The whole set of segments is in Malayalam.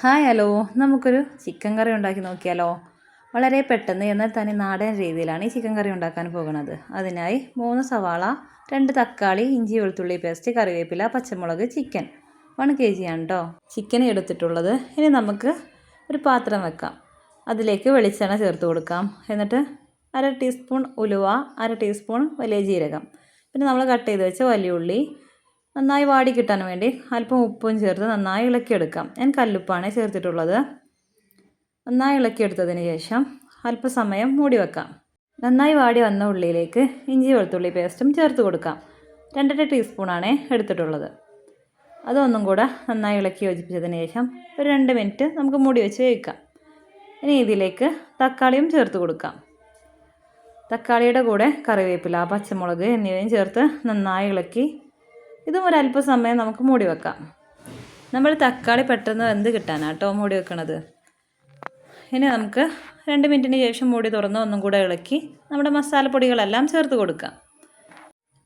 ഹായ് ഹലോ, നമുക്കൊരു ചിക്കൻ കറി ഉണ്ടാക്കി നോക്കിയാലോ. വളരെ പെട്ടെന്ന് എന്നാൽ തന്നെ നാടൻ രീതിയിലാണ് ഈ ചിക്കൻ കറി ഉണ്ടാക്കാൻ പോകുന്നത്. അതിനായി 3 സവാള, 2 തക്കാളി, ഇഞ്ചി വെളുത്തുള്ളി പേസ്റ്റ്, കറിവേപ്പില, പച്ചമുളക്, ചിക്കൻ 1 kg ആണ് കേട്ടോ ചിക്കൻ എടുത്തിട്ടുള്ളത്. ഇനി നമുക്ക് ഒരു പാത്രം വെക്കാം. അതിലേക്ക് വെളിച്ചെണ്ണ ചേർത്ത് കൊടുക്കാം. എന്നിട്ട് 1/2 ടീസ്പൂൺ ഉലുവ, 1/2 ടീസ്പൂൺ വലിയ ജീരകം, പിന്നെ നമ്മൾ കട്ട് ചെയ്ത് വെച്ച വലിയ ഉള്ളി നന്നായി വാടി കിട്ടാൻ വേണ്ടി അല്പം ഉപ്പും ചേർത്ത് നന്നായി ഇളക്കിയെടുക്കാം. ഞാൻ കല്ലുപ്പാണ് ചേർത്തിട്ടുള്ളത്. നന്നായി ഇളക്കിയെടുത്തതിന് ശേഷം അല്പസമയം മൂടി വെക്കാം. നന്നായി വാടി വന്ന ഉള്ളിയിലേക്ക് ഇഞ്ചി വെളുത്തുള്ളി പേസ്റ്റും ചേർത്ത് കൊടുക്കാം. 2 ടീസ്പൂണാണ് എടുത്തിട്ടുള്ളത്. അതൊന്നും കൂടെ നന്നായി ഇളക്കി യോജിപ്പിച്ചതിന് ശേഷം ഒരു 2 മിനിറ്റ് നമുക്ക് മൂടി വെച്ച് വേവിക്കാം. ഇനി ഇതിലേക്ക് തക്കാളിയും ചേർത്ത് കൊടുക്കാം. തക്കാളിയുടെ കൂടെ കറിവേപ്പില, പച്ചമുളക് എന്നിവയും ചേർത്ത് നന്നായി ഇളക്കി ഇതും ഒരല്പസമയം നമുക്ക് മൂടി വെക്കാം. നമ്മൾ തക്കാളി പെട്ടെന്ന് വെന്ത് കിട്ടാനാട്ടോ മൂടി വെക്കണത്. ഇനി നമുക്ക് 2 മിനിറ്റിന് ശേഷം മൂടി തുറന്ന് ഒന്നും കൂടെ ഇളക്കി നമ്മുടെ മസാലപ്പൊടികളെല്ലാം ചേർത്ത് കൊടുക്കാം.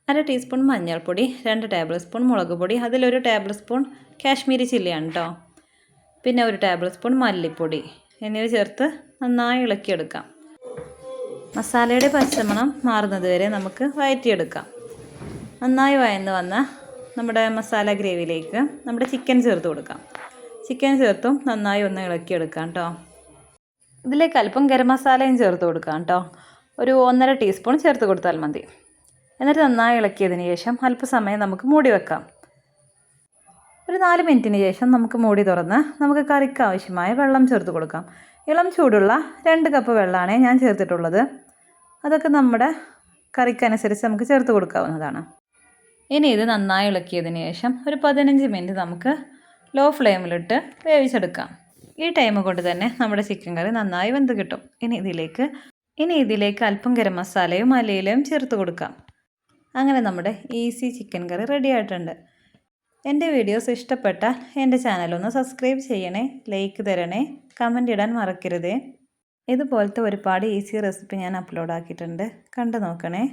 1/2 ടീസ്പൂൺ മഞ്ഞൾപ്പൊടി, 2 ടേബിൾ സ്പൂൺ മുളക് പൊടി, അതിലൊരു ടേബിൾ സ്പൂൺ കാശ്മീരി ചില്ലിയാണ് കേട്ടോ, പിന്നെ 1 ടേബിൾ സ്പൂൺ മല്ലിപ്പൊടി എന്നിവ ചേർത്ത് നന്നായി ഇളക്കിയെടുക്കാം. മസാലയുടെ പച്ചമണം മാറുന്നത് വരെ നമുക്ക് വഴറ്റിയെടുക്കാം. നന്നായി വഴന്ന് വന്ന നമ്മുടെ മസാല ഗ്രേവിയിലേക്ക് നമ്മുടെ ചിക്കൻ ചേർത്ത് കൊടുക്കാം. ചിക്കൻ ചേർത്തും നന്നായി ഒന്ന് ഇളക്കിയെടുക്കാം കേട്ടോ. ഇതിലേക്ക് അല്പം ഗരം മസാലയും ചേർത്ത് കൊടുക്കാം കേട്ടോ. ഒരു 1.5 ടീസ്പൂൺ ചേർത്ത് കൊടുത്താൽ മതി. എന്നിട്ട് നന്നായി ഇളക്കിയതിന് ശേഷം അല്പസമയം നമുക്ക് മൂടി വെക്കാം. ഒരു 4 മിനിറ്റിന് ശേഷം നമുക്ക് മൂടി തുറന്ന് നമുക്ക് കറിക്ക് ആവശ്യമായ വെള്ളം ചേർത്ത് കൊടുക്കാം. ഇളം ചൂടുള്ള 2 കപ്പ് വെള്ളമാണ് ഞാൻ ചേർത്തിട്ടുള്ളത്. അതൊക്കെ നമ്മുടെ കറിക്കനുസരിച്ച് നമുക്ക് ചേർത്ത് കൊടുക്കാവുന്നതാണ്. ഇനി ഇത് നന്നായി ഇളക്കിയതിന് ശേഷം ഒരു 15 മിനിറ്റ് നമുക്ക് ലോ ഫ്ലെയിമിലിട്ട് വേവിച്ചെടുക്കാം. ഈ ടൈം കൊണ്ട് തന്നെ നമ്മുടെ ചിക്കൻ കറി നന്നായി വെന്ത് കിട്ടും. ഇനി ഇതിലേക്ക് അല്പം ഗരം മസാലയും മല്ലിയിലയും ചേർത്ത് കൊടുക്കാം. അങ്ങനെ നമ്മുടെ ഈസി ചിക്കൻ കറി റെഡി ആയിട്ടുണ്ട്. എൻ്റെ വീഡിയോസ് ഇഷ്ടപ്പെട്ടാൽ എൻ്റെ ചാനലൊന്ന് സബ്സ്ക്രൈബ് ചെയ്യണേ, ലൈക്ക് തരണേ, കമൻ്റ് ഇടാൻ മറക്കരുതേ. ഇതുപോലത്തെ ഒരുപാട് ഈസി റെസിപ്പി ഞാൻ അപ്ലോഡ് ആക്കിയിട്ടുണ്ട്, കണ്ടു നോക്കണേ.